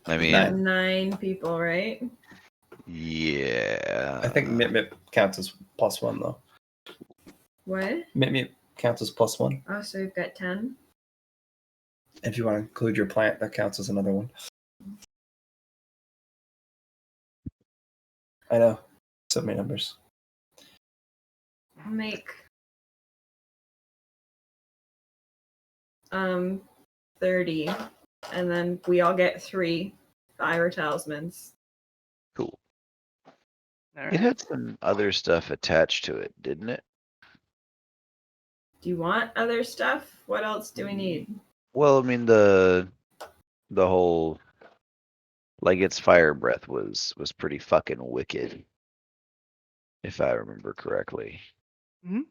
I mean, 9 people, right? Yeah. I think Mip counts as +1 though. What? Mip counts as +1. Oh, so we've got 10. If you want to include your plant, that counts as another one. I know. So many numbers. I'll make 30, and then we all get 3 fire talismans. Cool. All It had some other stuff attached to it, didn't it? Do you want other stuff? What else do we need? Well, I mean the whole like its fire breath was pretty fucking wicked, if I remember correctly. Mhm.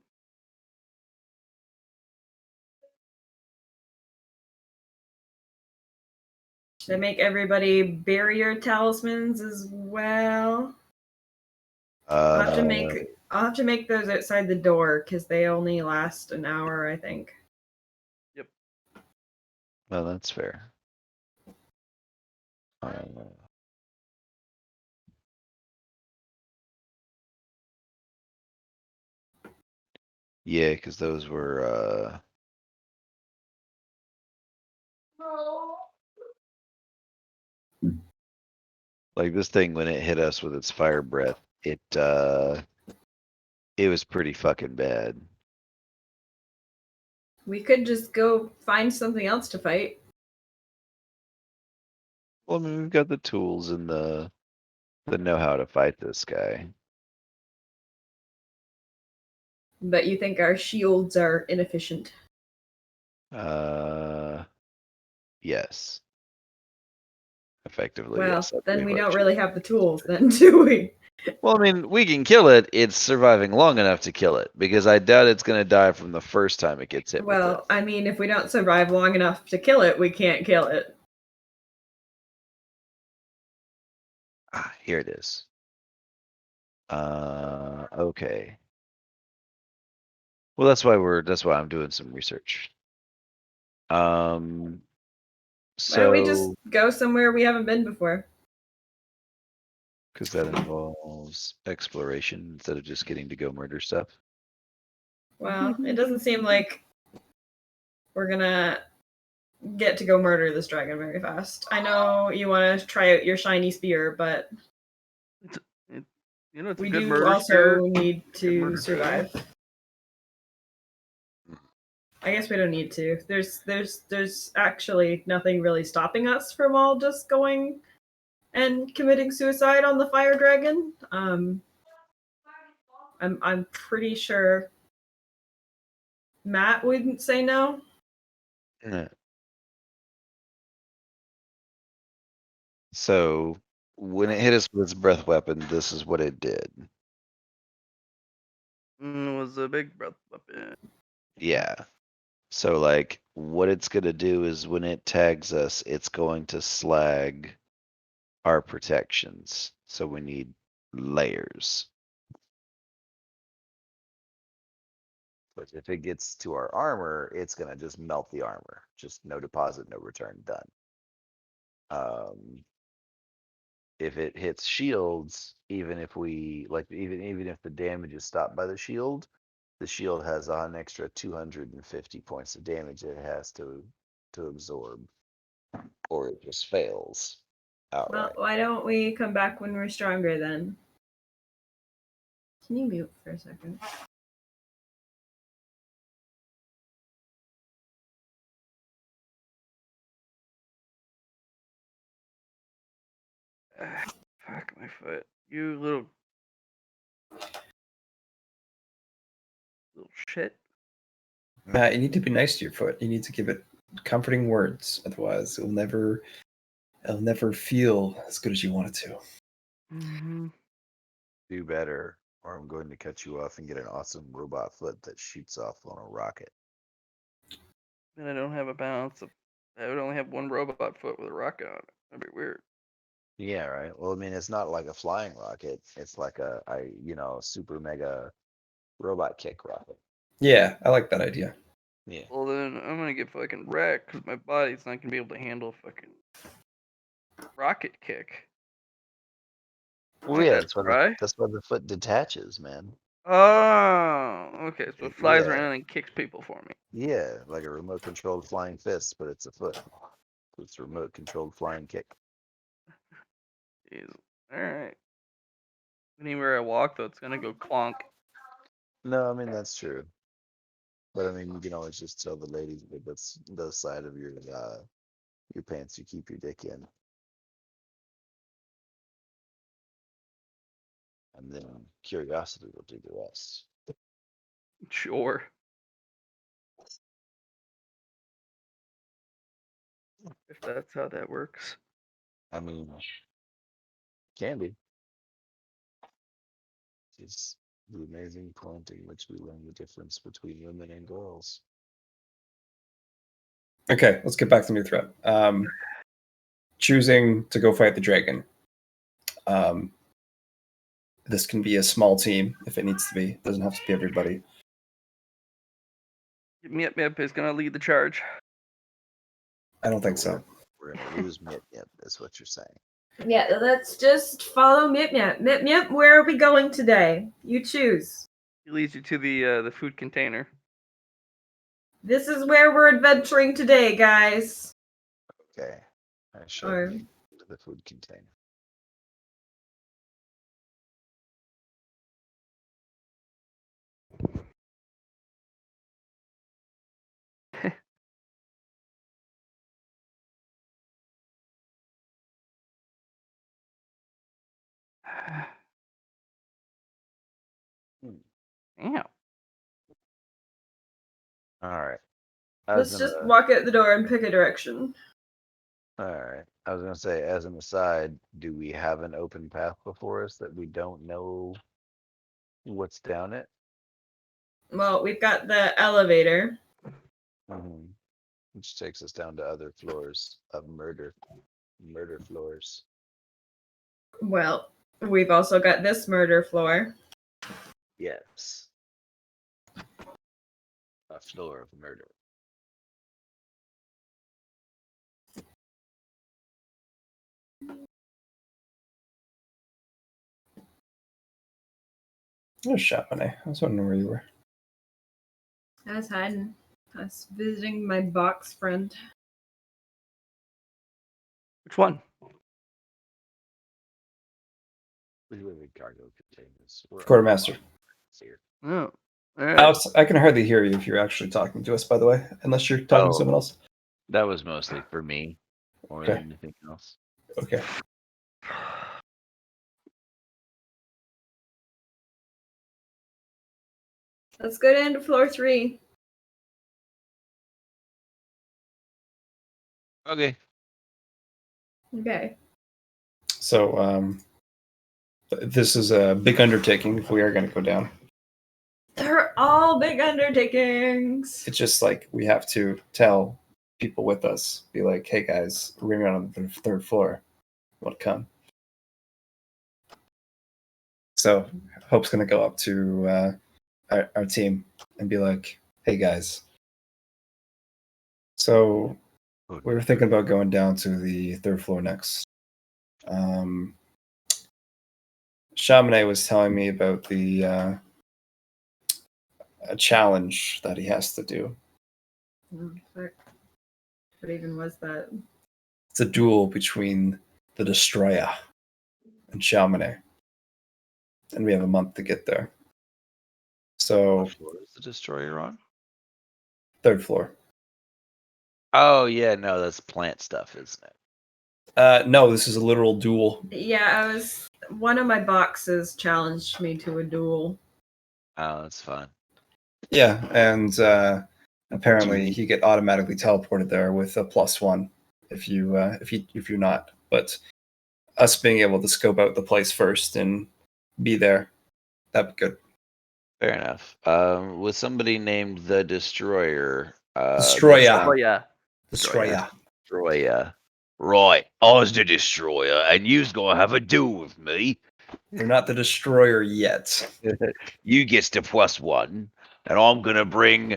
Should I make everybody barrier talismans as well? I'll have to make those outside the door because they only last an hour, I think. Well, that's fair. Yeah, because those were like this thing when it hit us with its fire breath, it was pretty fucking bad. We could just go find something else to fight. Well, I mean, we've got the tools and the know-how to fight this guy. But you think our shields are inefficient? Yes. Effectively, Well, yes. then we don't really have the tools, then, do we? Well, I mean, we can kill it. It's surviving long enough to kill it because I doubt it's going to die from the first time it gets hit. Well, I mean, if we don't survive long enough to kill it, we can't kill it. Ah, here it is. Okay. Well, that's why I'm doing some research. Why don't we just go somewhere we haven't been before? Because that involves exploration instead of just getting to go murder stuff. Well, it doesn't seem like we're gonna get to go murder this dragon very fast. I know you want to try out your shiny spear, but it's we a good do murder also spear. need to murder survive. I guess we don't need to. There's actually nothing really stopping us from all just going and committing suicide on the fire dragon. I'm pretty sure Matt wouldn't say no. Yeah. So when it hit us with its breath weapon, this is what it did. It was a big breath weapon. Yeah. So like what it's going to do is when it tags us, it's going to slag our protections. So we need layers. But if it gets to our armor, it's going to just melt the armor. Just no deposit, no return, done. If it hits shields, even if the damage is stopped by the shield has an extra 250 points of damage it has to absorb, or it just fails outright. Well, why don't we come back when we're stronger then? Can you mute for a second? Fuck my foot. You little shit. Matt, you need to be nice to your foot. You need to give it comforting words. Otherwise, it'll never feel as good as you want it to. Mm-hmm. Do better, or I'm going to cut you off and get an awesome robot foot that shoots off on a rocket. And I don't have a balance of. I would only have one robot foot with a rocket on it. That'd be weird. Yeah, right. Well, I mean, it's not like a flying rocket. It's like a super mega robot kick rocket. Yeah, I like that idea. Yeah. Well, then I'm gonna get fucking wrecked because my body's not gonna be able to handle fucking rocket kick. Well, yeah, That's right. that's why the foot detaches, man. Oh, okay. So it flies Yeah. around and kicks people for me. Yeah, like a remote controlled flying fist, but it's a foot. It's a remote controlled flying kick. Jeez. All right. Anywhere I walk, though, it's gonna go clonk. No, I mean that's true. But I mean, you can always just tell the ladies that that's the side of your pants you keep your dick in, and then curiosity will do the rest. Sure. If that's how that works. I mean, can be. It's the amazing point in which we learn the difference between women and girls. Okay, let's get back to new threat. Choosing to go fight the dragon. This can be a small team if it needs to be. It doesn't have to be everybody. Mip Mip is gonna lead the charge. I don't think so. We're gonna lose Mip Mip, is what you're saying. Yeah, let's just follow Mip Mip. Mip Mip, where are we going today? You choose. He leads you to the food container. This is where we're adventuring today, guys. Okay. I showed Or- you into the food container. Damn. All right. Let's just walk out the door and pick a direction. All right. I was gonna say, as an aside, do we have an open path before us that we don't know what's down it? Well, we've got the elevator. Which takes us down to other floors of murder floors. Well, we've also got this murder floor. Yes. A floor of murder. There's Chamonix. I was wondering where you were. I was hiding. I was visiting my box friend. Which one? We live in cargo containers. We're Quartermaster. here. Oh. All right. Alex, I can hardly hear you if you're actually talking to us, by the way, unless you're talking Oh. to someone else. That was mostly for me, more Okay. than anything else. Okay. Let's go down to floor 3. Okay. Okay. So, this is a big undertaking if we are going to go down. They're all big undertakings. It's just like we have to tell people with us, be like, hey guys, we're going on the 3rd floor. Want to come? So, Hope's going to go up to our team and be like, hey guys. So, we were thinking about going down to the 3rd floor next. Chamonix was telling me about the a challenge that he has to do. Oh, fuck. What even was that? It's a duel between the Destroyer and Chamonix. And we have a month to get there. So, What floor is the destroyer on? 3rd floor. Oh yeah, no, that's plant stuff, isn't it? No, this is a literal duel. Yeah, one of my boxes challenged me to a duel. Oh, that's fine. Yeah, and apparently he get automatically teleported there with a +1 if you're not. But us being able to scope out the place first and be there, that'd be good. Fair enough. With somebody named the Destroyer. Destroyer. Oh yeah. Destroyer. Destroyer. Right, I was the Destroyer, and you's gonna have a duel with me. You're not the Destroyer yet. You gets the +1, and I'm gonna bring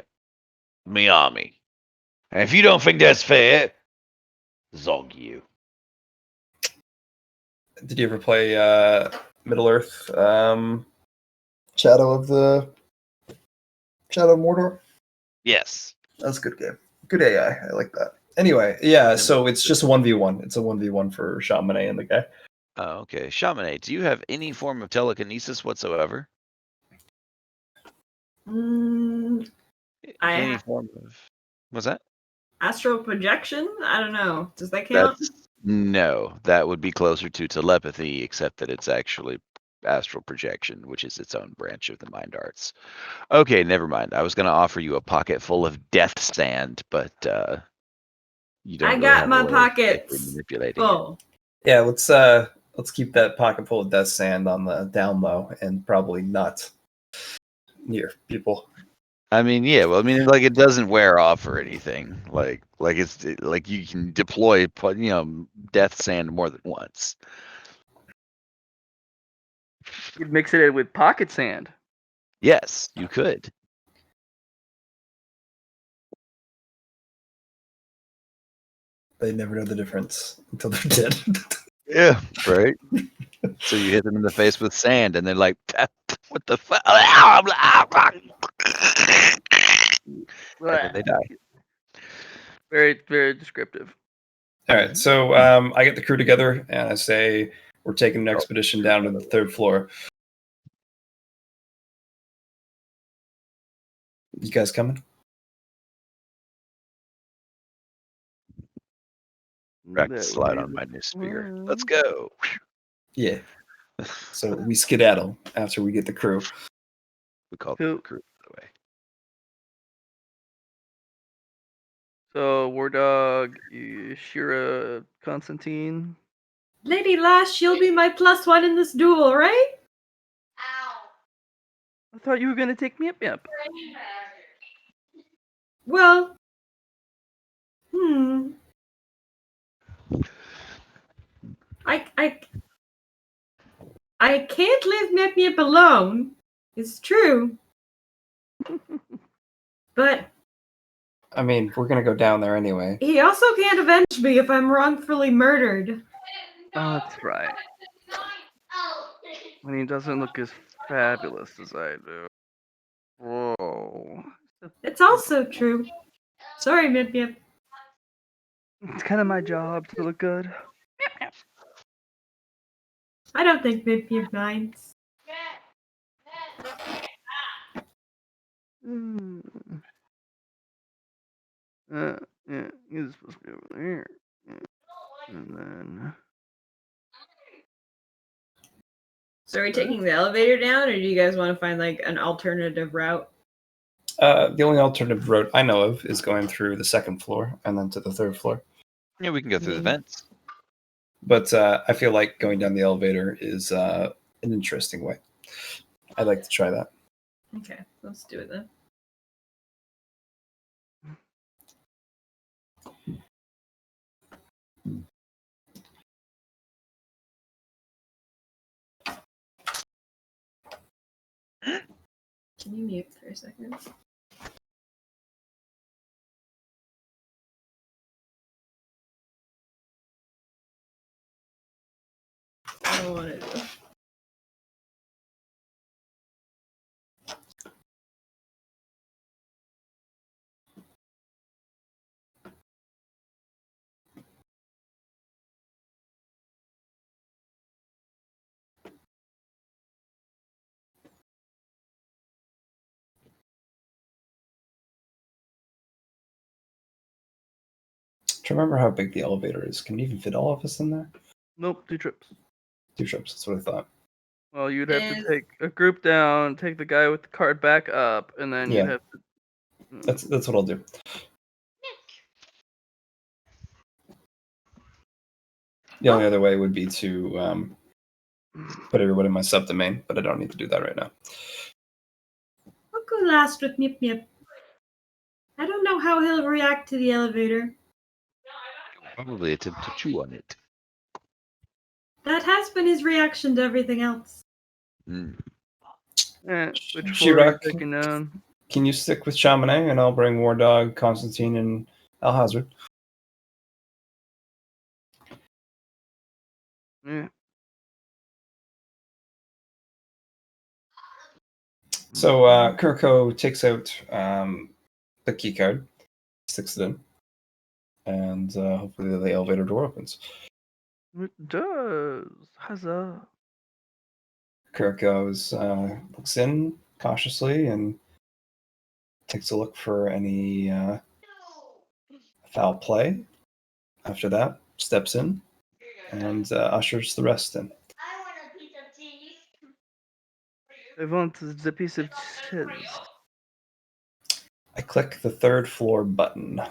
me army. And if you don't think that's fair, zog you. did you ever play Middle Earth? Shadow of Mordor? Yes. That's a good game. Good AI. I like that. Anyway, yeah, so it's just a 1v1. It's a 1v1 for Chamonix and the guy. Oh, okay. Chamonix, do you have any form of telekinesis whatsoever? Any form of... What's that? Astral projection? I don't know. Does that count? No, that would be closer to telepathy, except that it's actually astral projection, which is its own branch of the mind arts. Okay, never mind. I was going to offer you a pocket full of death sand, but you don't. I really got have a my way of pockets manipulating full. Yeah, let's keep that pocket full of death sand on the down low and probably not near people. I mean, yeah. Well, I mean, like it doesn't wear off or anything. Like you can deploy, death sand more than once. You'd mix it in with pocket sand. Yes, you could. They never know the difference until they're dead. Yeah, right. So you hit them in the face with sand, and they're like, "What the fuck?" And then they die. Very, very descriptive. All right, so I get the crew together and I say we're taking an expedition down to the 3rd floor. You guys coming? Practice slide on my new spear. Let's go. Yeah. So we skedaddle after we get the crew. We call them the crew, by the way. So War Dog, Shira, Constantine. Lady Lash, you'll be my +1 in this duel, right? I thought you were gonna take me up. Well, I can't leave Mip alone. It's true. But I mean, we're gonna go down there anyway. he also can't avenge me if I'm wrongfully murdered. Oh, that's right. When he doesn't look as fabulous as I do. Whoa. It's also true. Sorry, Mip. It's kind of my job to look good. I don't think Mip minds. Yeah, he's supposed to be over there. Yeah. And then... So are we taking the elevator down, or do you guys want to find like an alternative route? The only alternative route I know of is going through the 2nd floor and then to the 3rd floor. Yeah, we can go through the vents. But I feel like going down the elevator is an interesting way. I'd like to try that. Okay, let's do it then. Can you mute for a second? I don't want to do. Do you remember how big the elevator is? Can you even fit all of us in there? Nope, 2 trips. 2 trips, that's what I thought. Well, you'd have to take a group down, take the guy with the cart back up, and then you'd have to... That's what I'll do. The only other way would be to put everybody in my subdomain, but I don't need to do that right now. I'll go last with Mip. I don't know how he'll react to the elevator. Probably attempt to chew on it. That has been his reaction to everything else. Which She-Ra, floor are you taking down? Can you stick with Chamonix and I'll bring War Dog, Constantine, and Alhazard? Yeah. So Kirko takes out the key card, sticks it in, and hopefully the elevator door opens. It does. Huzzah. Kirko's looks in cautiously and takes a look for any foul play. After that, steps in and ushers the rest in. I want the piece of cheese. I click the third floor button.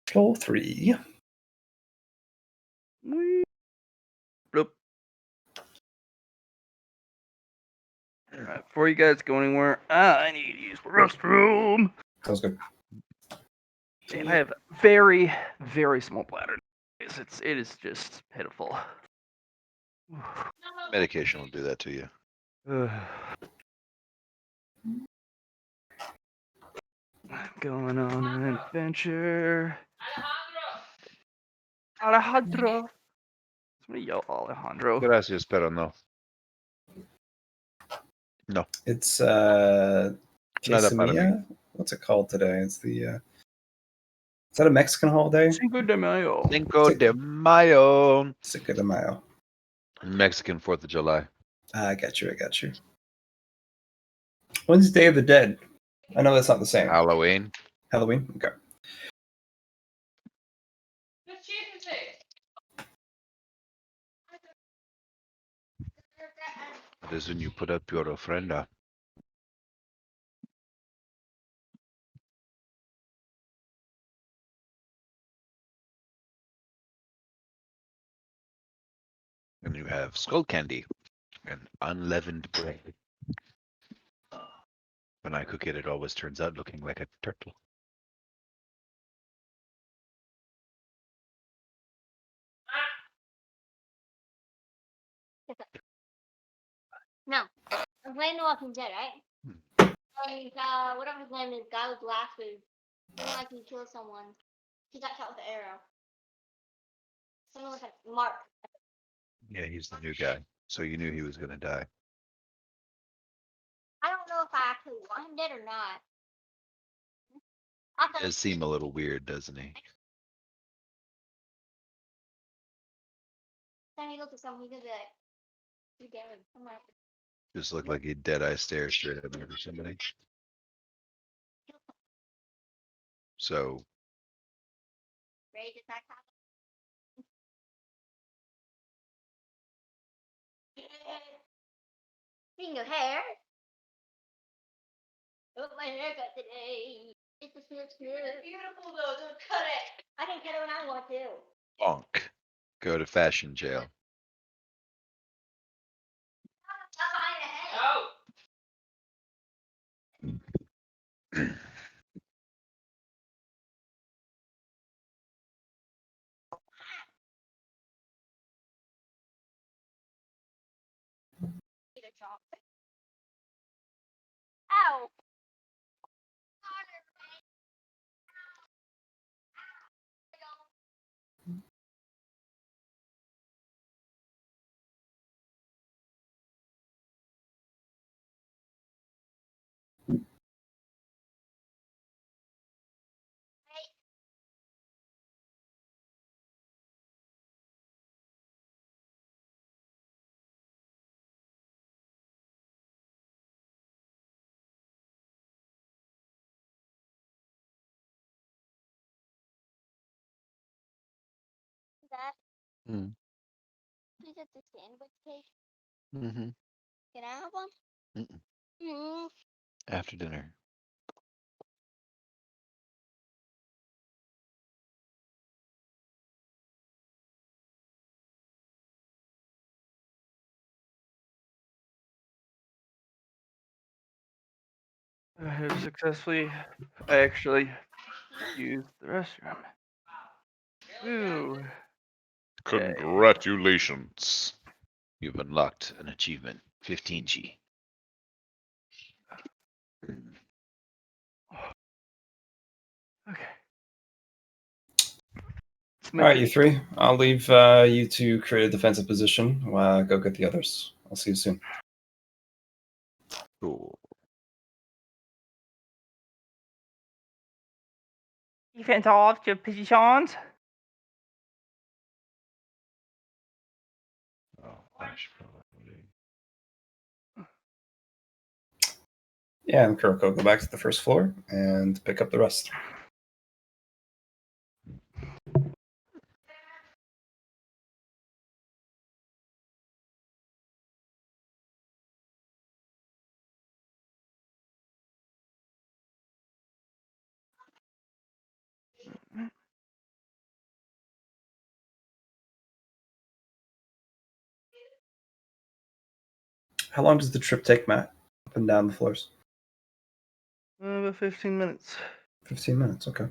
Floor 3. Bloop. Alright, before you guys go anywhere, I need to use the restroom. Sounds good. Damn, I have very, very small bladder. It is just pitiful. Medication will do that to you. I'm going on an adventure. Alejandro. Somebody yell Alejandro. Gracias, pero no. No. It's Nada para Quesadilla? What's it called today? It's the is that a Mexican holiday? Cinco de Mayo. Cinco de Mayo. Cinco de Mayo. Mexican 4th of July. I got you. When's Day of the Dead? I know that's not the same. Halloween. Halloween? Okay. That is when you put up your ofrenda. And you have skull candy and unleavened bread. When I cook it, it always turns out looking like a turtle. No, I'm playing The Walking Dead, right? And whatever his name is, guy with glasses, like he killed someone. He got shot with an arrow. Someone was like Mark. Yeah, he's the new guy. So you knew he was gonna die. I don't know if I actually want him dead or not. I thought Does seem a little weird, doesn't he? then he looked at someone, he could be like, "You dead?" I'm like, Just looked like he dead eye stare straight at me or somebody. So "Rage attack happened." Speaking of hair, I got my haircut today. It's a beautiful though. Don't cut it. I can cut it when I want to. bonk. Go to fashion jail. Stop behind the head. Eat a chop. Ow. That Mm. is at the sandwich case. Mm-hmm. Can I have one? Mm-mm. Mm. After dinner. I have successfully. I actually used the restroom. Ooh. Yay. Congratulations. You've unlocked an achievement. 15G. Okay. All right, you three. I'll leave you to create a defensive position. Go get the others. I'll see you soon. Cool. Defense off to positions. Oh, gosh, probably. Yeah, and Kirk will go back to the first floor and pick up the rest. How long does the trip take, Matt? Up and down the floors? About 15 minutes. 15 minutes, okay.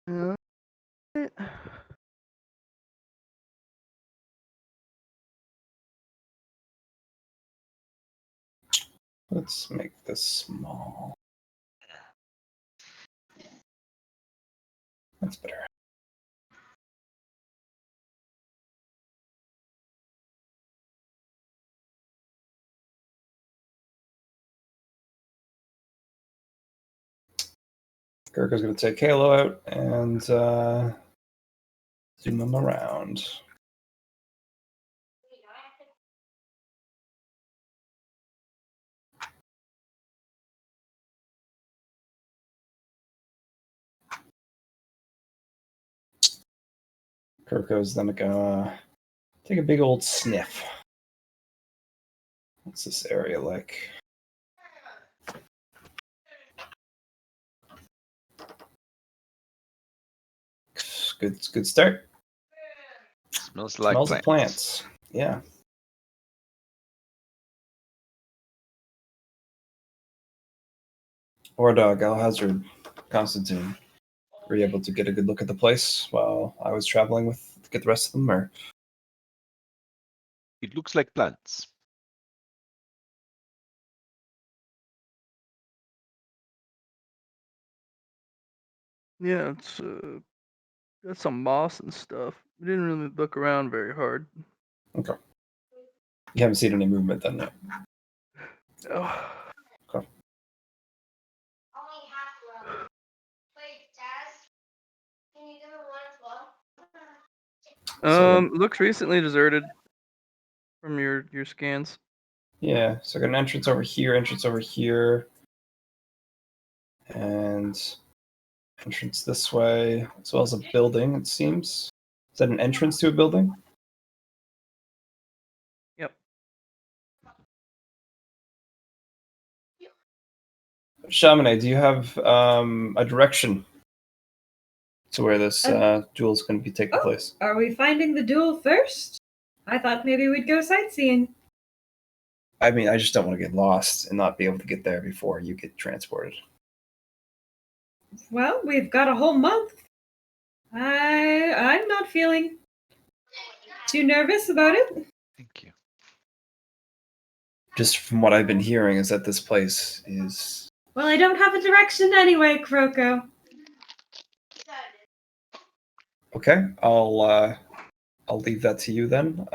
Uh, Let's make this small. That's better. Gurko's going to take Halo out and zoom them around. Gurko's then going to take a big old sniff. What's this area like? Good start. Smells like Smells plants. of plants. Yeah. Or dog, Alhazard, Constantine. Were you able to get a good look at the place while I was traveling to get the rest of them, or? It looks like plants. yeah, it's got some moss and stuff. We didn't really look around very hard. Okay. You haven't seen any movement then yet. Oh. Okay. Only half left. Wait, Daz, can you give me one as well? So- Looks recently deserted from your scans. Yeah, so I got an entrance over here, and entrance this way, as well as a building, it seems. Is that an entrance to a building? Yep. Chaminade, do you have a direction to where this duel is going to be taking place? Are we finding the duel first? I thought maybe we'd go sightseeing. I mean, I just don't want to get lost and not be able to get there before you get transported. Well, we've got a whole month. I'm not feeling too nervous about it. Thank you. Just from what I've been hearing is that this place is... Well, I don't have a direction anyway, Kroko. Okay, I'll leave that to you then.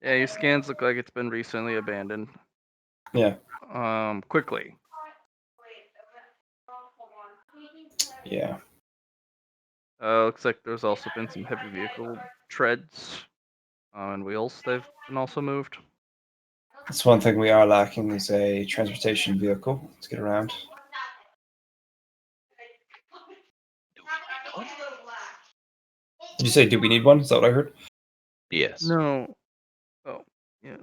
Yeah, your scans look like it's been recently abandoned. Yeah. Quickly. Yeah. Looks like there's also been some heavy vehicle treads and wheels. They've been also moved. That's one thing we are lacking is a transportation vehicle to get around. Did you say, do we need one? Is that what I heard? Yes. No. Oh, yeah.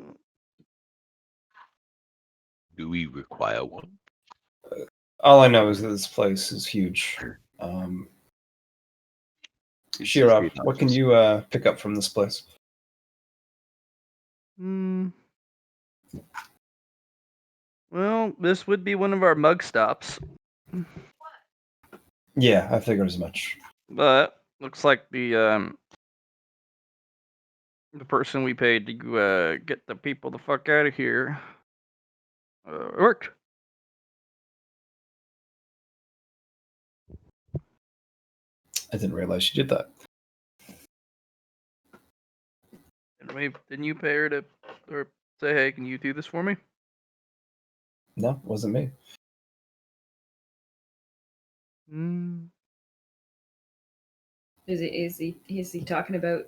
Do we require one? All I know is that this place is huge. Shirab, what can you pick up from this place? Hmm. Well, this would be one of our mug stops, Yeah, I figured as much. but looks like the person we paid to get the people the fuck out of here worked. I didn't realize you did that. Didn't you pay her to, or say, hey, can you do this for me? No, it wasn't me. Hmm. Is he talking about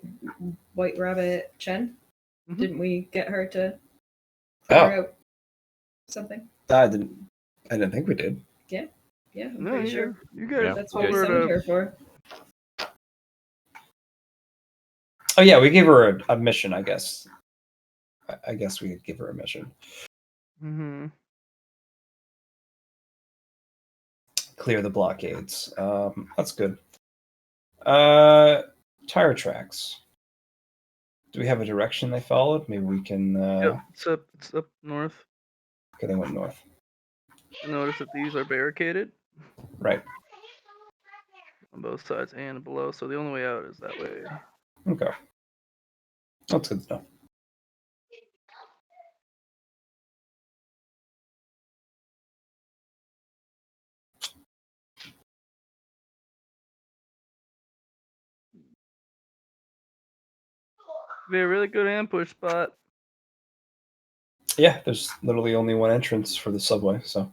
White Rabbit Chen? Mhm. Didn't we get her to Oh. figure out something? I didn't think we did. Yeah, I'm No, pretty sure you guys Yeah. that's what we told her summoned to. her for. Oh yeah, we gave her a mission, I guess. I guess we could give her a mission. Mm-hmm. Clear the blockades. That's good. Tire tracks. Do we have a direction they followed? Maybe we can. Yep, it's up north. Okay, they went north. I notice that these are barricaded Right. on both sides and below, so the only way out is that way. Okay. That's good to know. Be a really good ambush spot. Yeah, there's literally only one entrance for the subway, so.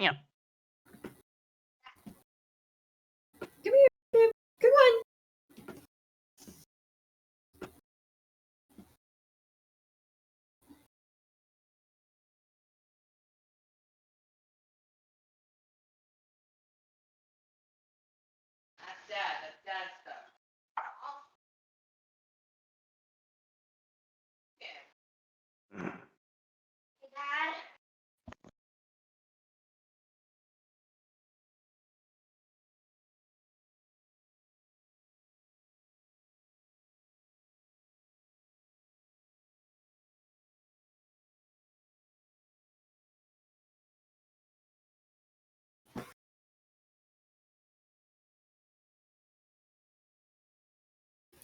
Yeah. Come here, Pip. Come on. Dad.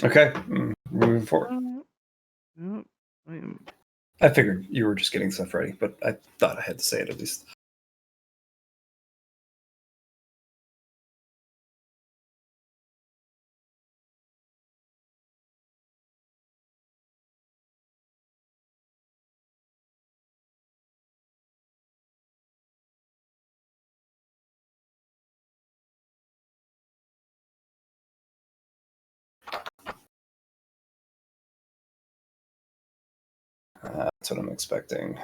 Okay, moving forward. Yep, I am. I figured you were just getting stuff ready, but I thought I had to say it at least. That's what I'm expecting.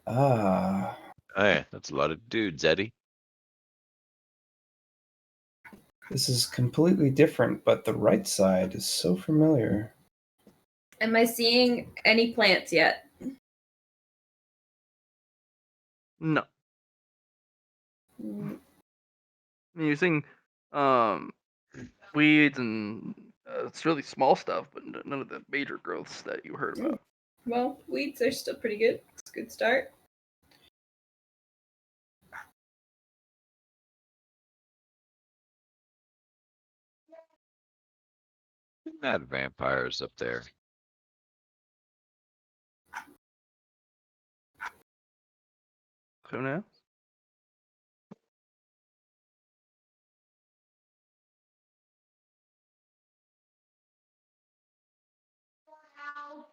Ah, Hey, that's a lot of dudes, Eddie. this is completely different, but the right side is so familiar. Am I seeing any plants yet? No. Mm, You're seeing weeds and it's really small stuff, but none of the major growths that you heard about. Well, weeds are still pretty good. It's a good start. Not vampires up there. Who knows? How?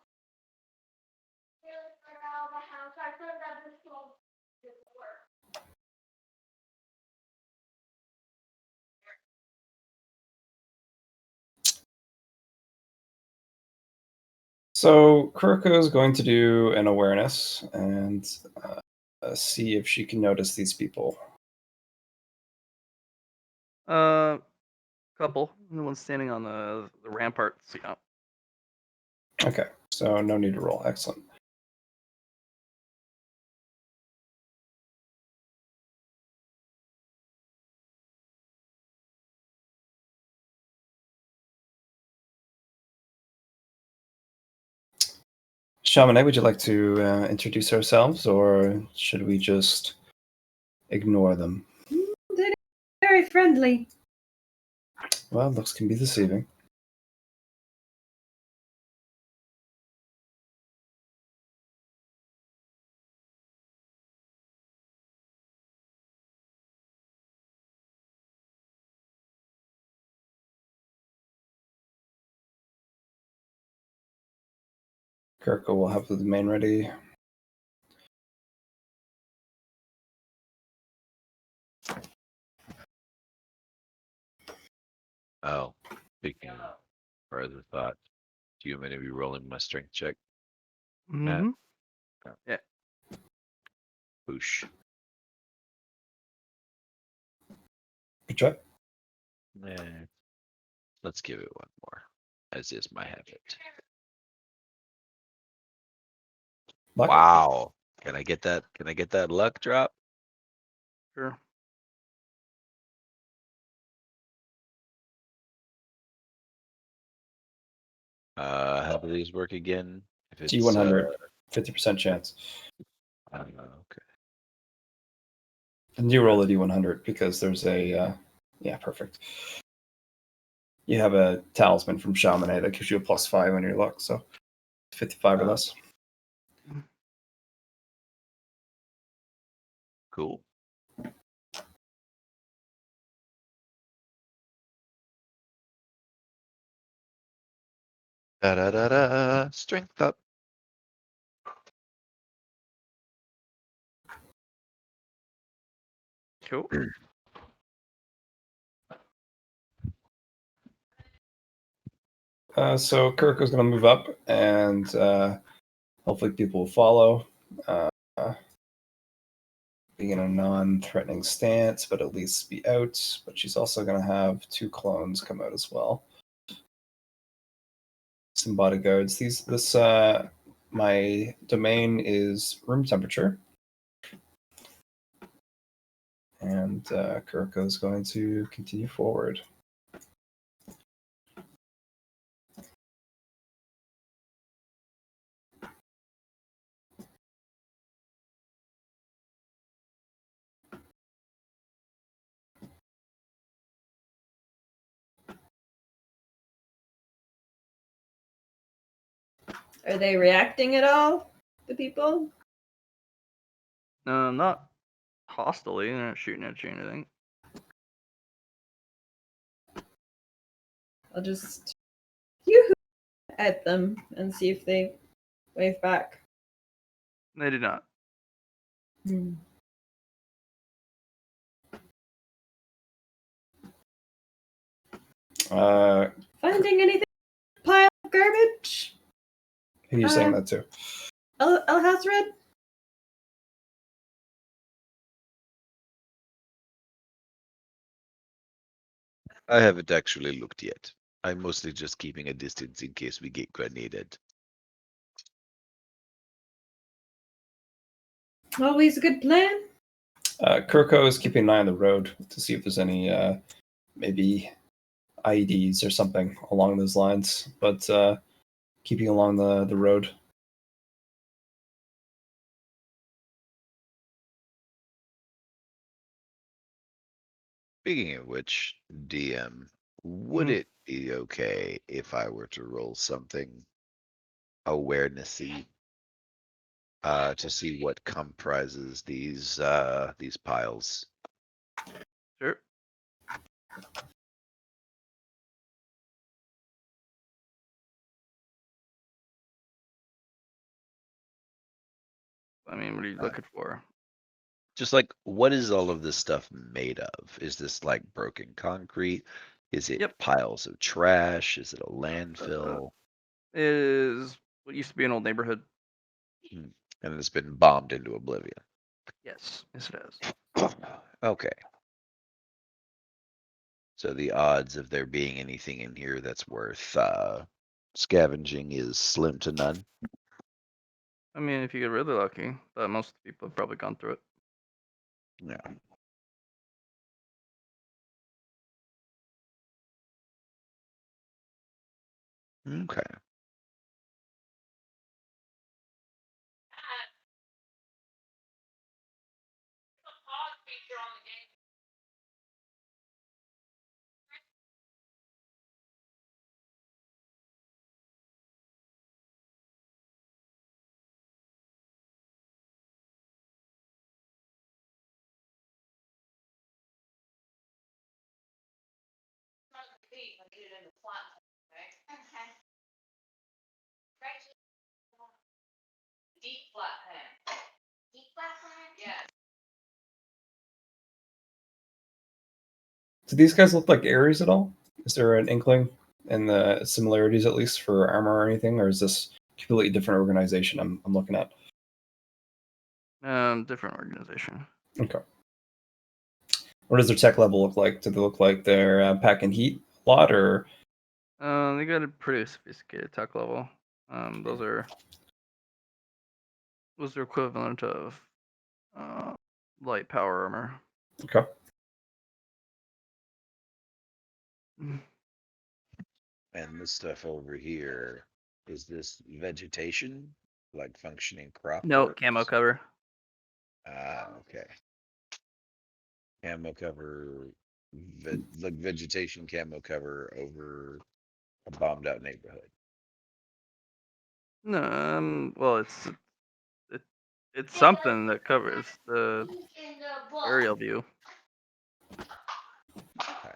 Really for all the house. try to grab this phone. So Kuroko is going to do an awareness and see if she can notice these people. Couple. The one standing on the ramparts. Yeah. Okay, so no need to roll. Excellent. Chamonix, would you like to introduce ourselves, or should we just ignore them? They're very friendly. Well, looks can be deceiving. Kirko will have the domain ready. Oh, speaking of further thought, do you want me to be rolling my strength check? Matt? Mm-hmm. Oh. Yeah. Boosh. Good job. Let's give it one more, as is my habit. Luck. Wow. Can I get that? Can I get that luck drop? Sure. How do these work again? If it's D100, 50% chance. okay. And you roll a D100 because there's a, yeah, perfect. You have a talisman from Chamonix that gives you a +5 on your luck, so 55 or less. Cool. Da da da da. Strength up. Cool. So Kirko's going to move up, and hopefully people will follow. Being in a non-threatening stance, but at least be out. But she's also going to have 2 clones come out as well. Some bodyguards. My domain is room temperature, and Kuroko is going to continue forward. Are they reacting at all? The people? Not hostily. They're not shooting at you or anything. I'll just yoo-hoo at them and see if they wave back. They do not. Hmm. Finding anything? Pile of garbage? Who are you saying that to? El Hasred? I haven't actually looked yet. I'm mostly just keeping a distance in case we get grenaded. Always a good plan. Kurko is keeping an eye on the road to see if there's any maybe IEDs or something along those lines, but keeping along the road. Speaking of which, DM, would it be okay if I were to roll something awarenessy to see what comprises these piles? Sure. I mean, what are you looking for? Just like, what is all of this stuff made of? Is this like broken concrete? Is it Yep. piles of trash? Is it a landfill? It is what used to be an old neighborhood. And it's been bombed into oblivion. Yes, it is. Okay. So the odds of there being anything in here that's worth scavenging is slim to none. I mean, if you get really lucky, but most people have probably gone through it. Yeah. Okay. Okay. Right. Deep flat pan. Deep flat pan? Yeah. Do these guys look like Ares at all? Is there an inkling in the similarities, at least for armor or anything, or is this a completely different organization I'm looking at? Different organization. Okay. What does their tech level look like? Do they look like they're packing heat a lot, or They got a pretty sophisticated tech level. Those are equivalent of light power armor. okay? And this stuff over here, is this vegetation? Like functioning crop? No works? camo cover. Ah, okay. Camo cover, like vegetation camo cover over a bombed out neighborhood. No, well, it's something that covers the In the book. aerial view. Okay.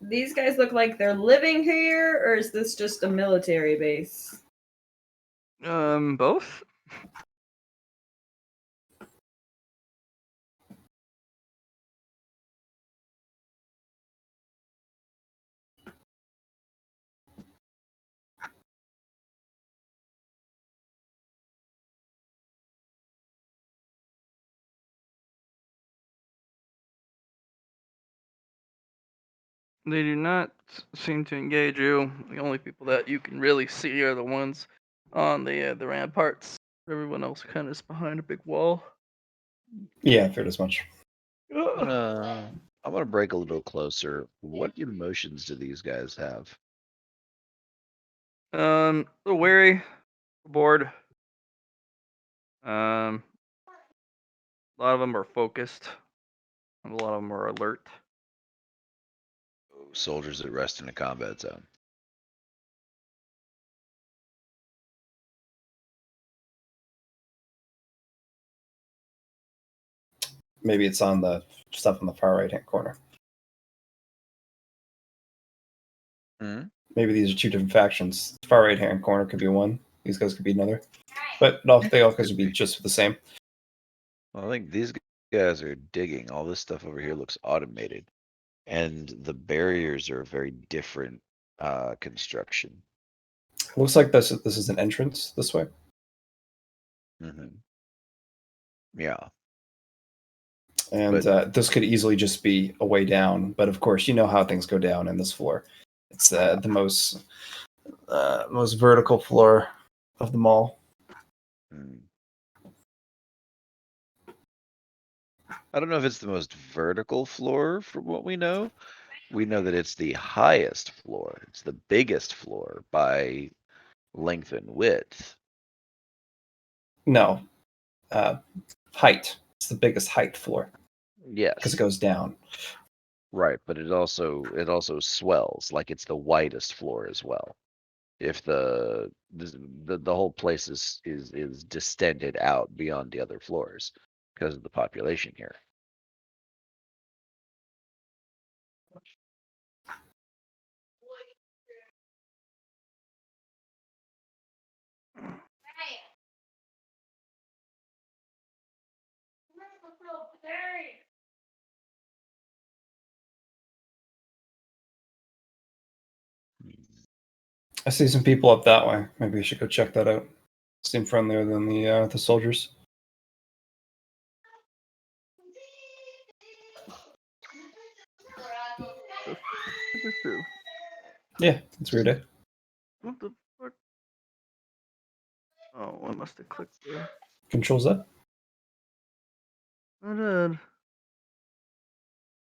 These guys look like they're living here, or is this just a military base? Both. They do not seem to engage you. The only people that you can really see are the ones on the ramparts. Everyone else kind of is behind a big wall. Yeah, I figured as much. I'm gonna break a little closer. What emotions do these guys have? A little wary, bored. A lot of them are focused. A lot of them are alert. Soldiers at rest in a combat zone. Maybe it's on the stuff on the far right hand corner. Hmm? Maybe these are two different factions. The far right hand corner could be one. These guys could be another. But they all guys would be just the same. Well, I think these guys are digging. All this stuff over here looks automated. And the barriers are a very different construction. Looks like this is an entrance this way. Mm-hmm. Yeah. And this could easily just be a way down. But of course, you know how things go down in this floor. It's the most vertical floor of them all. Mm. I don't know if it's the most vertical floor from what we know. We know that it's the highest floor. It's the biggest floor by length and width. No. height. It's the biggest height floor Yes. because it goes down. Right, but it also swells, like it's the widest floor as well. If the whole place is distended out beyond the other floors because of the population here. I see some people up that way. Maybe we should go check that out. Seem friendlier than the soldiers. This too. Yeah, it's weird. Eh? What the fuck? Oh, I must have clicked there. Controls that. I did.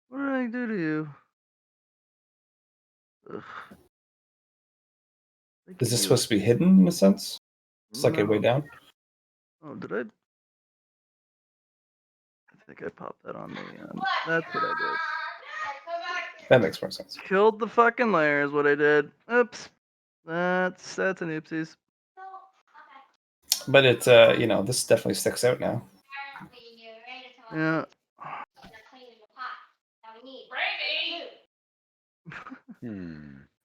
What did I do to you? Ugh. Is this supposed to be hidden in a sense? It's like a way down. Oh, did I? I think I popped that on the. That's what I did. That makes more sense. Killed the fucking layer is what I did. Oops. That's an oopsies. But it, this definitely sticks out now. Yeah.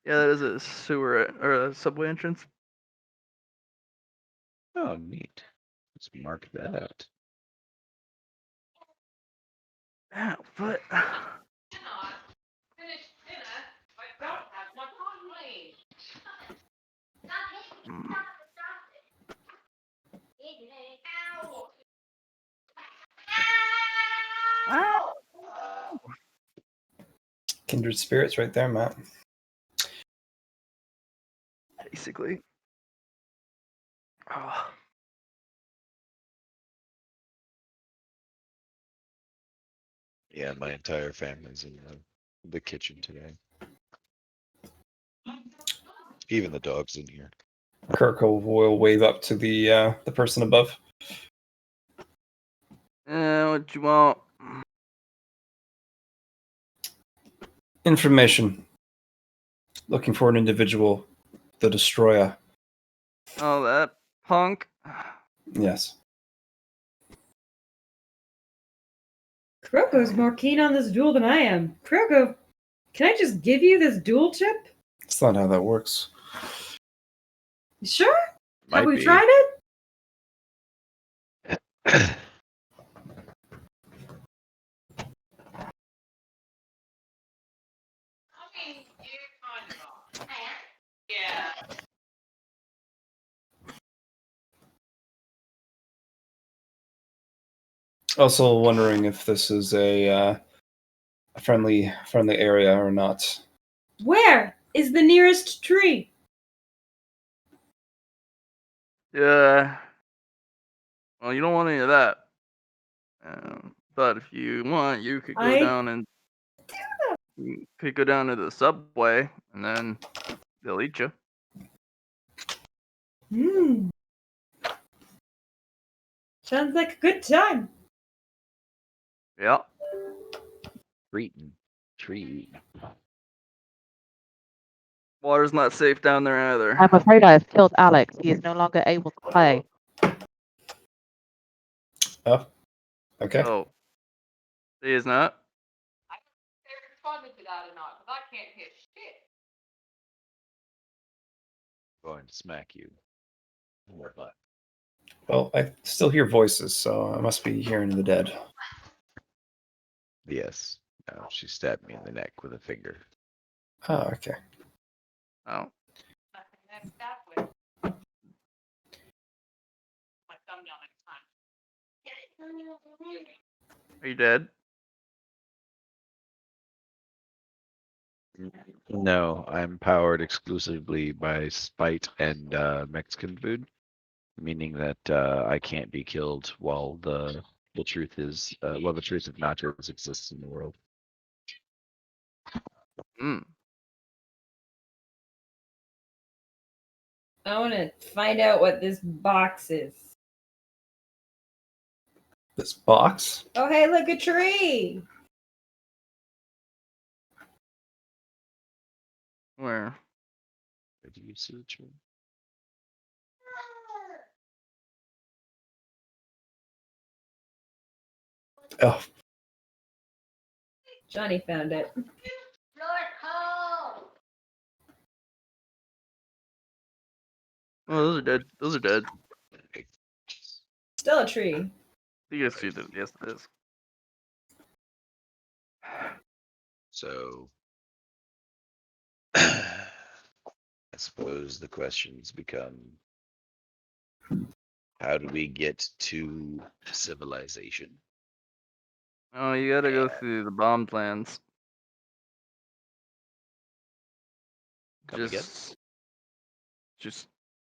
Yeah, that is a sewer or a subway entrance. Oh, neat. Let's mark that out. Yeah, but. Kindred spirits right there, Matt. Basically. Oh. Yeah, my entire family's in the kitchen today. Even the dog's in here. Kirk will wave up to the person above. What you want? Information. Looking for an individual, the Destroyer. Oh, that punk. Yes. Kuroko's more keen on this duel than I am. Kuroko, can I just give you this duel chip? That's not how that works. You sure? Might Have we be. tried it? Also wondering if this is a friendly area or not. Where is the nearest tree? Yeah. Well, you don't want any of that. But if you want, you could go down and you could go down to the subway, and then they'll eat you. Sounds like a good time. Yeah. Tree. Water's not safe down there either. I'm afraid I have killed Alex. He is no longer able to play. Oh. Okay. Oh. He is not. Going to smack you. More butt. Well, I still hear voices, so I must be hearing the dead. Yes. No, she stabbed me in the neck with a finger. Oh, okay. Oh. Are you dead? No, I'm powered exclusively by spite and Mexican food, meaning that I can't be killed while the truth is the truth of nachos exists in the world. I want to find out what this box is. This box. Oh, hey, look, a tree. Where? Where do you see the tree? Oh, Johnny found it. Lord, cold. Oh, those are dead. Those are dead. Still a tree. You guys see that? Yes, it is. So, I suppose the questions become: how do we get to civilization? Oh, you gotta go through the bomb plans. Come again? Just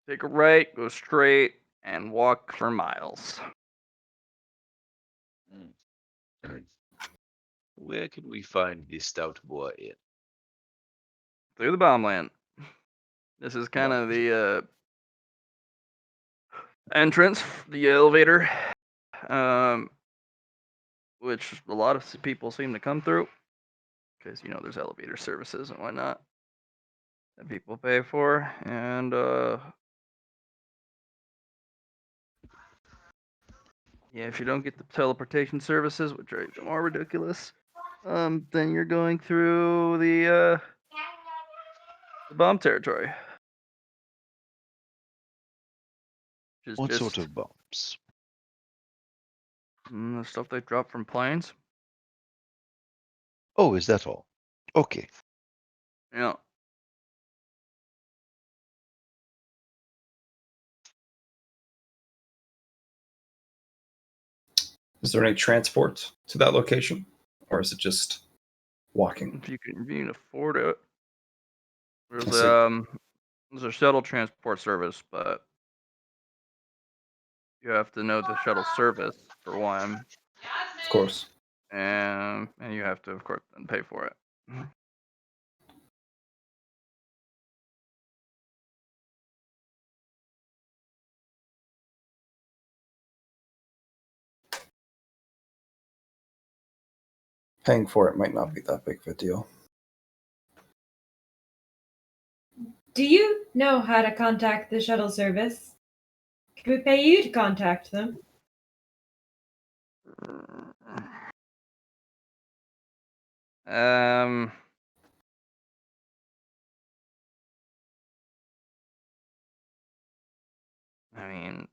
take a right, go straight, and walk for miles. Where can we find the stout boy in? Through the bomb land. This is kind of the entrance, the elevator, which a lot of people seem to come through, because there's elevator services and whatnot that people pay for, and yeah, if you don't get the teleportation services, which are even more ridiculous, then you're going through the bomb territory. Which is What just sort of bombs? the stuff they drop from planes. Oh, is that all? Okay. Yeah. is there any transport to that location, or is it just walking? If you can afford it. There's I see. there's a shuttle transport service, but you have to know the shuttle service for one, Of course. and you have to, of course, then pay for it. Paying for it might not be that big of a deal. Do you know how to contact the shuttle service? Could we pay you to contact them? Um, I mean,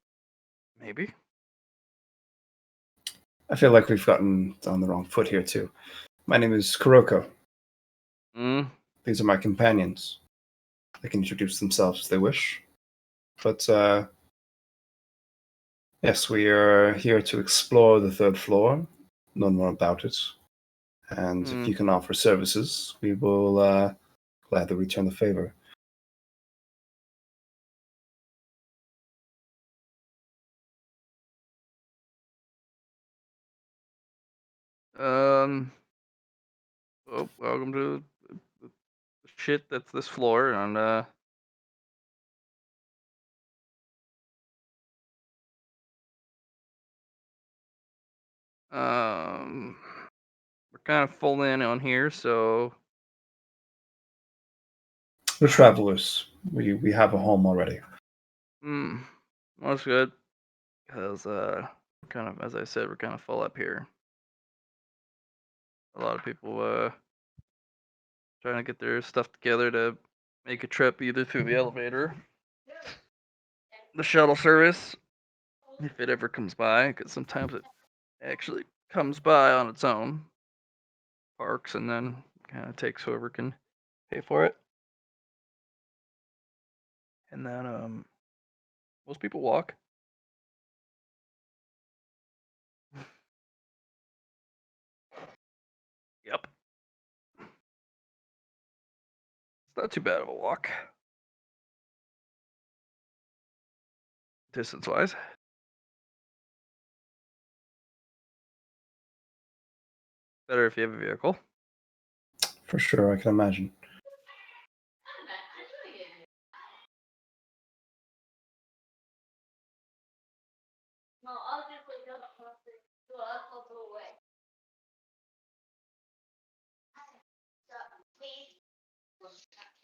maybe. I feel like we've gotten on the wrong foot here too. My name is Kuroko. Mm. These are my companions. They can introduce themselves if they wish. But yes, we are here to explore the third floor, learn more about it. And if you can offer services, we will gladly return the favor. Well, welcome to the shit that's this floor, and we're kind of full in on here, so We're travelers. We have a home already. well, that's good, because kind of, as I said, we're kind of full up here. A lot of people trying to get their stuff together to make a trip either through the elevator, the shuttle service, if it ever comes by, because sometimes it actually comes by on its own, parks, and then kind of takes whoever can pay for it. And then most people walk. Yep. It's not too bad of a walk. Distance wise. Better if you have a vehicle. For sure, I can imagine. No, I'll just wake up.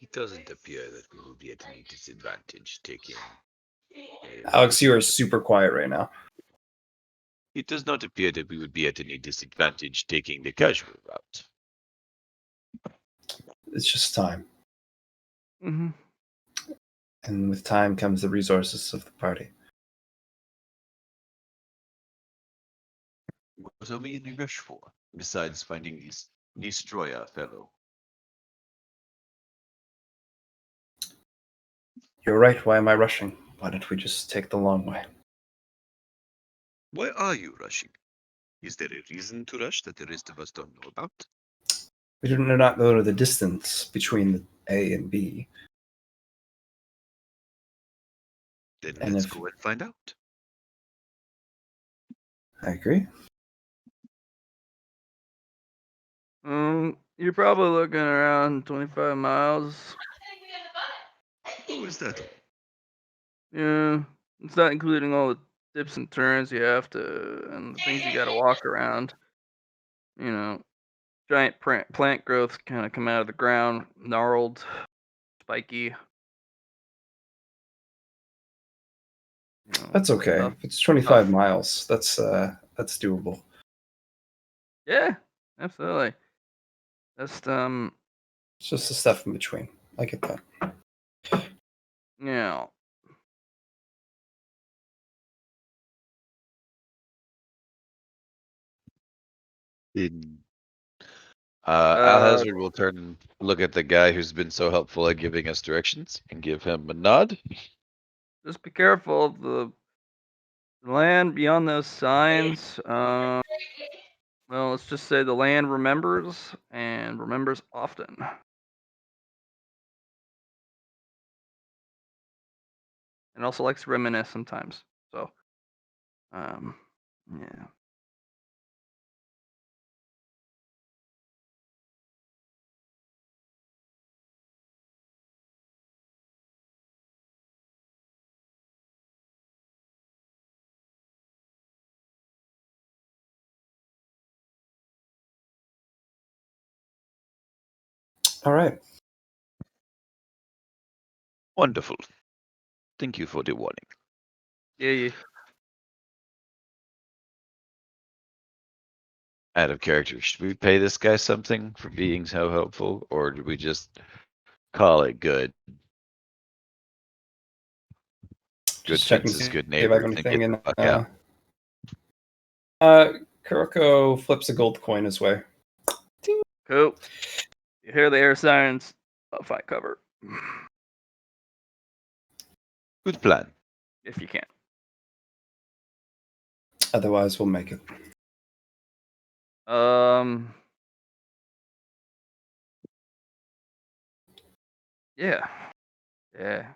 It doesn't appear that we will be at any disadvantage taking. Alex, you are super quiet right now. It does not appear that we would be at any disadvantage taking the casual route. It's just time. Mm-hmm. And with time comes the resources of the party. What are we in a rush for, besides finding this destroyer fellow? You're right. Why am I rushing? Why don't we just take the long way? Why are you rushing? Is there a reason to rush that the rest of us don't know about? We do not know the distance between the A and B. Then And let's if- go and find out. I agree. You're probably looking around 25 miles. Who is that? Yeah, it's not including all the dips and turns you have to, and the things you got to walk around. You know, giant plant growths kind of come out of the ground, gnarled, spiky. That's okay. Tough. If it's 25 Tough. miles, that's doable. Yeah, absolutely. Just It's just the stuff in between. I get that. yeah. Alhazard will turn and look at the guy who's been so helpful at giving us directions and give him a nod. Just be careful of the land beyond those signs. Well, let's just say the land remembers and remembers often. And also likes to reminisce sometimes. So, yeah. All right. Wonderful. Thank you for the warning. Yeah. Out of character, should we pay this guy something for being so helpful, or do we just call it good? Good Just checking fences, see good if I have neighbors, and anything get in. the fuck out. Kuroko flips a gold coin his way. Cool. You hear the air sirens. I'll find cover. Good plan. If you can. Otherwise, we'll make it. Yeah. Yeah.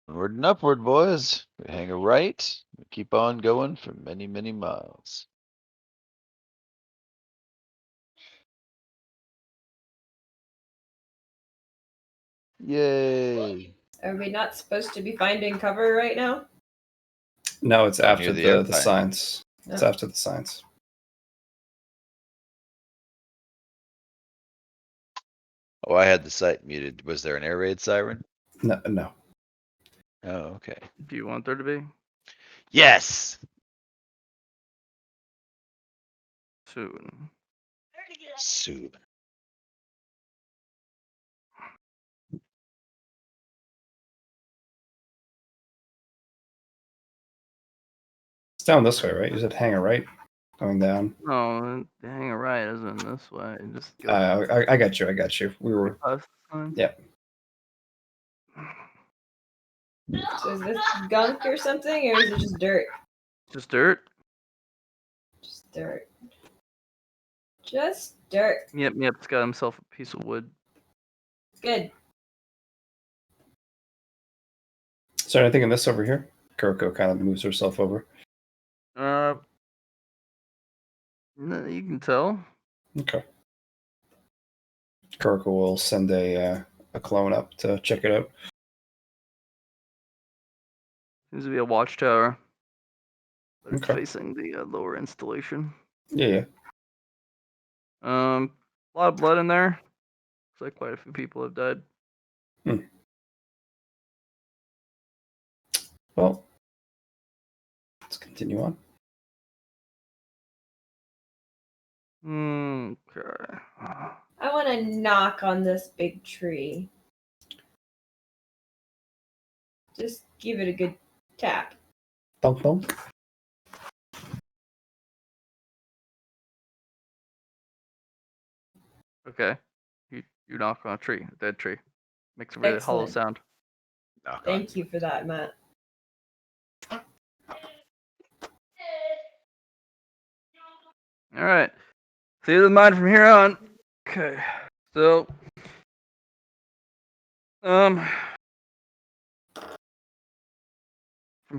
Onward and upward, boys. We hang a right. We keep on going for many, many miles. Yay. Are we not supposed to be finding cover right now? No, it's Down after near the the airplane. signs. It's Oh. after the signs. Oh, I had the site muted. Was there an air raid siren? No. Oh, okay. Do you want there to be? Yes. Soon. Soon. It's down this way, right? You said hang a right, going down. No, hang a right isn't this way. Just go I got you. I got you. We were. past the sign. Yeah. So is this gunk or something, or is it just dirt? Just dirt. Just dirt. Just dirt. Yep. It's got himself a piece of wood. Good. Is there anything in this over here? Kuroko kind of moves herself over. No, you can tell. Okay. Kuroko will send a a clone up to check it out. Seems to be a watchtower. But it's Okay. facing the lower installation. Yeah. A lot of blood in there. Looks like quite a few people have died. Well, let's continue on. Okay. I want to knock on this big tree. Just give it a good tap. Thump thump. Okay. You knock on a tree, a dead tree. Makes a really hollow Excellent. sound. Knock on. Thank you for that, Matt. All right. Theater of the mind from here on. Okay. So, from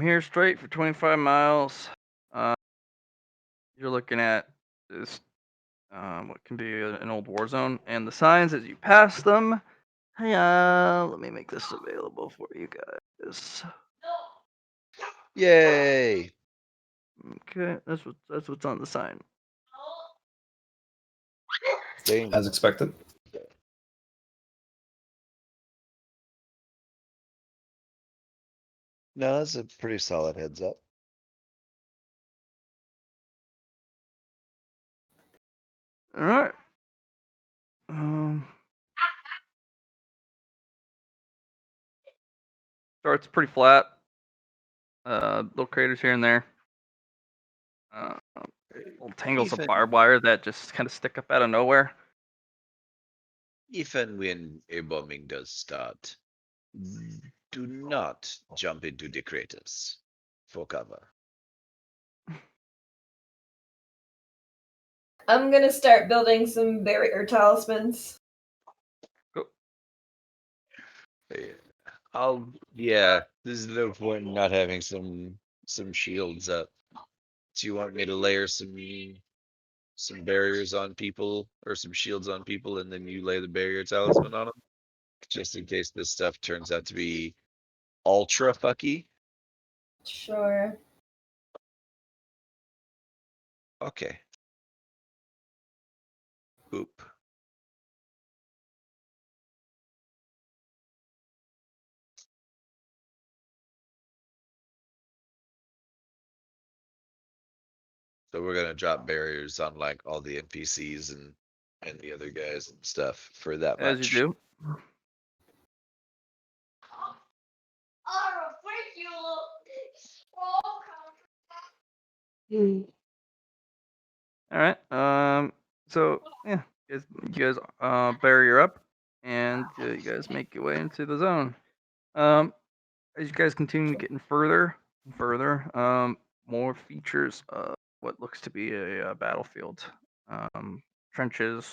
here straight for 25 miles, you're looking at this, what can be an old war zone, and the signs as you pass them. Hey, let me make this available for you guys. Yay! Okay, that's what's on the sign. Dang. As expected. No, that's a pretty solid heads up. All right. Starts pretty flat. Little craters here and there. Little tangles of Ethan. barbed wire that just kind of stick up out of nowhere. Even when a bombing does start, do not jump into the craters for cover. I'm gonna start building some barrier talismans. Yeah, there's no point in not having some shields up. Do you want me to layer some barriers on people or some shields on people, and then you lay the barrier talisman on them, just in case this stuff turns out to be ultra fucky? Sure. Okay. Boop. So we're gonna drop barriers on like all the NPCs and the other guys and stuff for that As much. you do. All right. So yeah, you guys barrier up, and you guys make your way into the zone. As you guys continue getting further and further, more features of what looks to be a battlefield. Trenches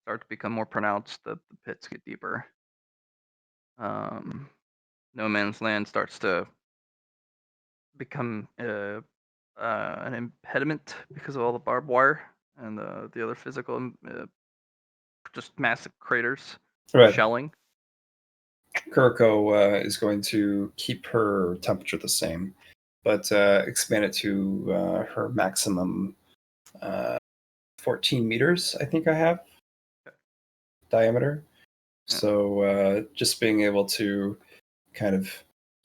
start to become more pronounced. The pits get deeper. No man's land starts to become an impediment because of all the barbed wire and the other physical, just massive craters, Right. shelling. Kuriko is going to keep her temperature the same, but expand it to her maximum 14 meters, I think I have, diameter. Yeah. So just being able to kind of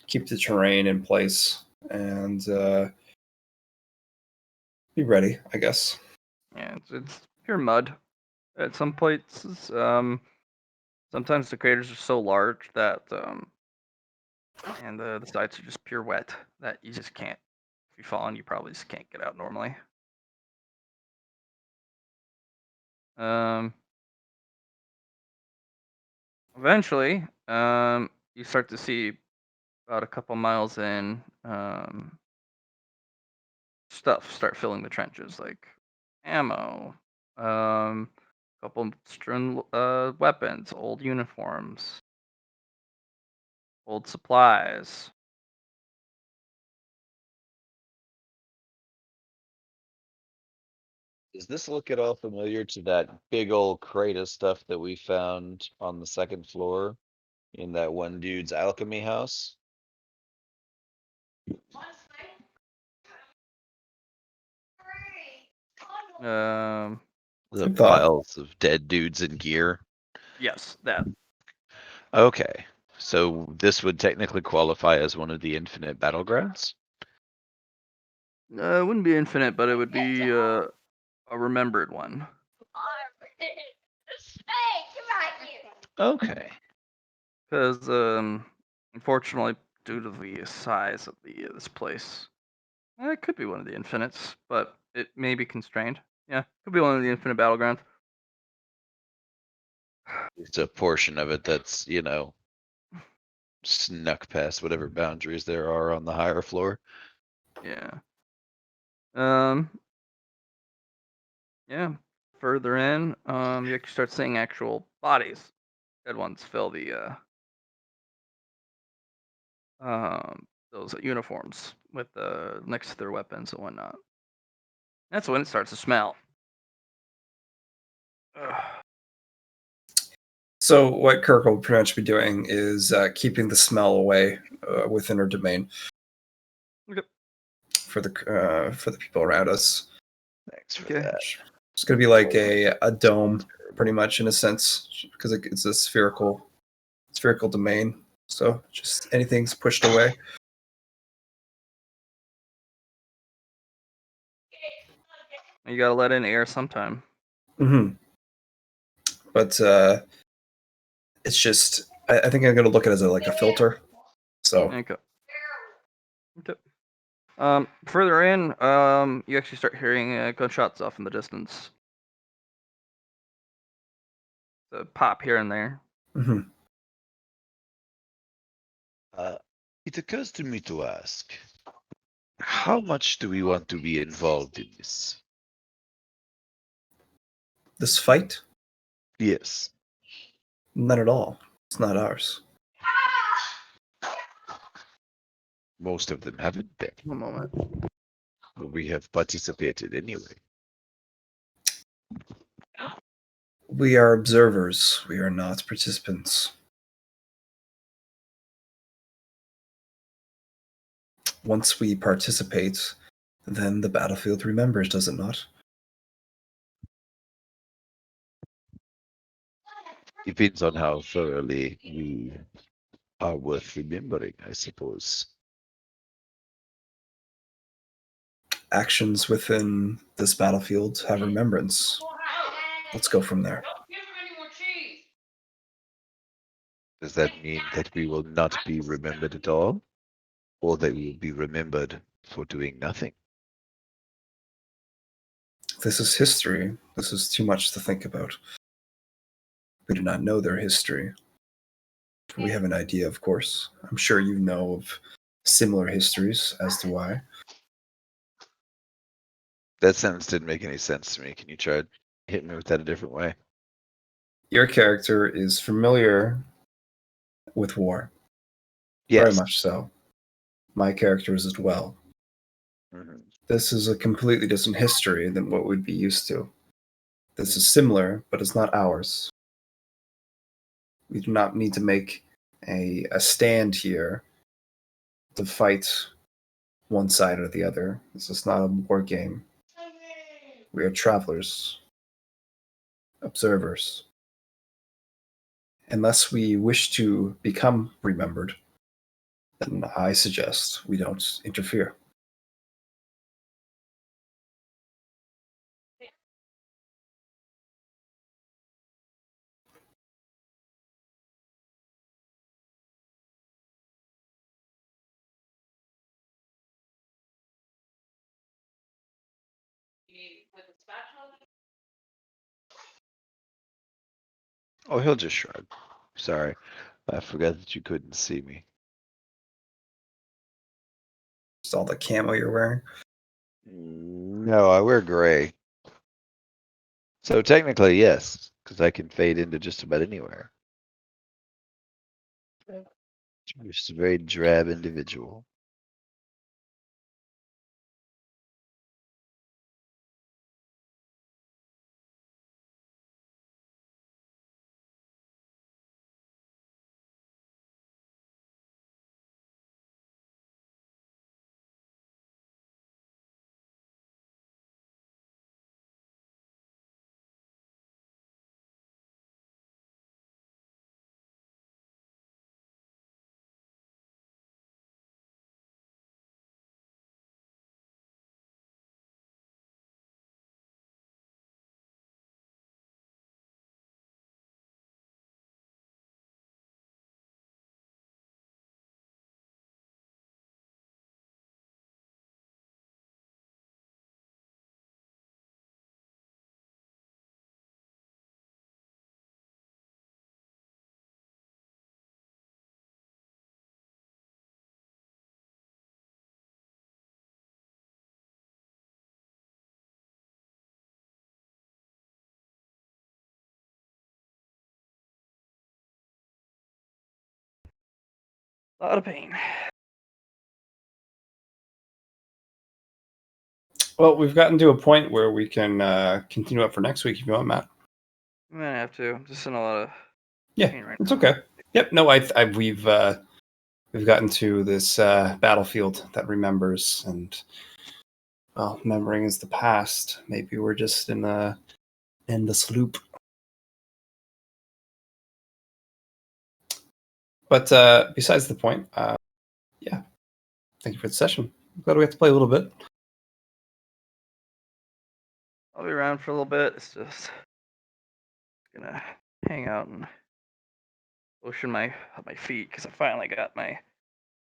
keep the terrain in place and be ready, I guess. Yeah, it's pure mud. At some places, sometimes the craters are so large that, and the sides are just pure wet that you just can't. If you fall in, you probably just can't get out normally. Eventually, you start to see about a couple miles in, stuff start filling the trenches, like ammo, couple strewn weapons, old uniforms, old supplies. Does this look at all familiar to that big old crate of stuff that we found on the second floor in that one dude's alchemy house? The Good thought. piles of dead dudes in gear. Yes, that. Okay, so this would technically qualify as one of the infinite battlegrounds? It wouldn't be infinite, but it would be a remembered one. Hey, come back here. Okay. Because unfortunately, due to the size of this place, it could be one of the infinites, but it may be constrained. Yeah, could be one of the infinite battlegrounds. It's a portion of it that's, snuck past whatever boundaries there are on the higher floor. Yeah. Yeah. Further in, you actually start seeing actual bodies. Dead ones fill the those uniforms with next to their weapons and whatnot. That's when it starts to smell. Ugh. So what Kirk will pretty much be doing is keeping the smell away within her domain. Okay. For the people around us. Thanks for Okay. that. It's going to be like a dome, pretty much in a sense, because it's a spherical domain. So just anything's pushed away. You gotta let in air sometime. Mm-hmm. But it's just I think I'm going to look at it as like a filter. So Okay. Okay. Further in, you actually start hearing gunshots off in the distance. The pop here and there. mhm. It occurs to me to ask, how much do we want to be involved in this? This fight, Yes. not at all. It's not ours. Most of them haven't been, One moment. but we have participated anyway. We are observers. We are not participants. Once we participate, then the battlefield remembers, does it not? Depends on how thoroughly we are worth remembering, I suppose. Actions within this battlefield have remembrance. Let's go from there. Does that mean that we will not be remembered at all? Or that we will be remembered for doing nothing? This is history. This is too much to think about. We do not know their history. We have an idea, of course. I'm sure you know of similar histories, as do I. That sentence didn't make any sense to me. Can you try hitting me with that a different way? Your character is familiar with war. Yes. Very much so. My character is as well. Mhm. This is a completely different history than what we'd be used to. This is similar, but it's not ours. We do not need to make a stand here to fight one side or the other. This is not a war game. We are travelers, observers. Unless we wish to become remembered, then I suggest we don't interfere. Oh, he'll just shrug. Sorry. I forgot that you couldn't see me. It's all the camo you're wearing. No, I wear gray. So technically, yes, because I can fade into just about anywhere. Just a very drab individual. A lot of pain. Well, we've gotten to a point where we can continue up for next week if you want, Matt. I'm gonna have to. I'm just in a lot of Yeah, pain right it's now. okay. Yep. No, we've gotten to this battlefield that remembers, and well, remembering is the past. Maybe we're just in the loop. But besides the point, yeah. Thank you for the session. I'm glad we got to play a little bit. I'll be around for a little bit. It's just gonna hang out and lotion my feet because I finally got my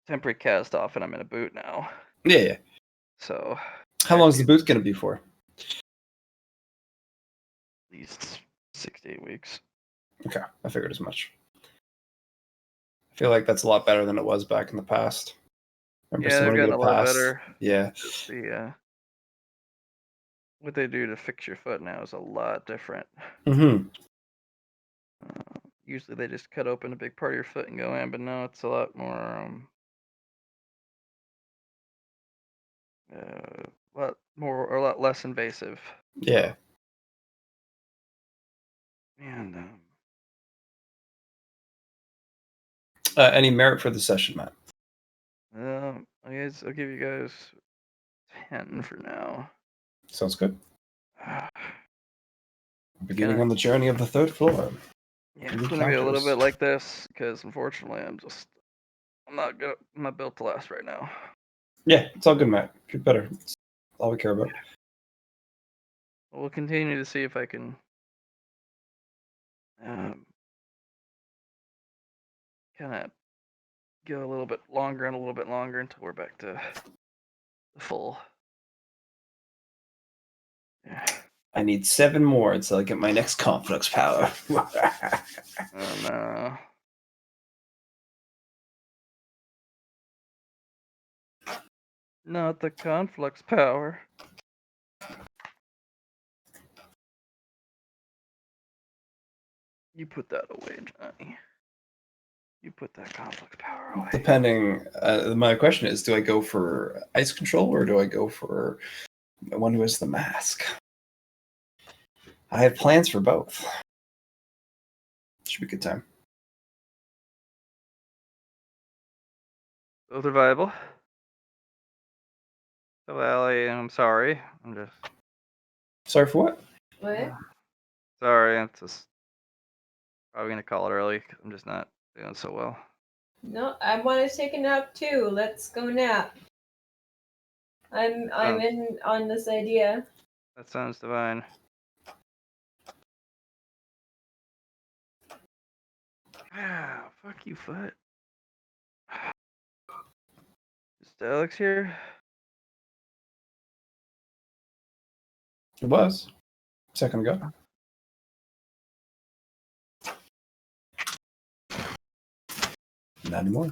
temporary cast off and I'm in a boot now. Yeah. So How long is the boot going to be for? at least 6 to 8 weeks. Okay, I figured as much. I feel like that's a lot better than it was back in the past. Remember Yeah, they're someone getting get a lot pass? better. Yeah. The what they do to fix your foot now is a lot different. Mm-hmm. Usually they just cut open a big part of your foot and go in, but now it's a lot more a lot less invasive. Yeah. And Any merit for the session, Matt? I'll give you guys 10 for now. Sounds good. Beginning on the journey of the third floor. Yeah, it's gonna be a little bit like this because unfortunately I'm not good. I'm not built to last right now. Yeah, it's all good, Matt. Get better. That's all we care about. We'll continue to see if I can kind of go a little bit longer and a little bit longer until we're back to the full. Yeah. I need 7 more until I get my next conflux power. Oh no. Not the conflux power. You put that away, Johnny. You put that conflux power away. Depending, my question is, do I go for ice control or do I go for one who has the mask? I have plans for both. Should be a good time. Both are viable. So Allie, I'm sorry. I'm just Sorry for what? What? sorry. I'm just probably gonna call it early. 'Cause I'm just not doing so well. No, I want to take a nap too. Let's go nap. I'm in on this idea. That sounds divine. Ah, fuck you, foot. Is Alex here? It was. A second ago. Not anymore.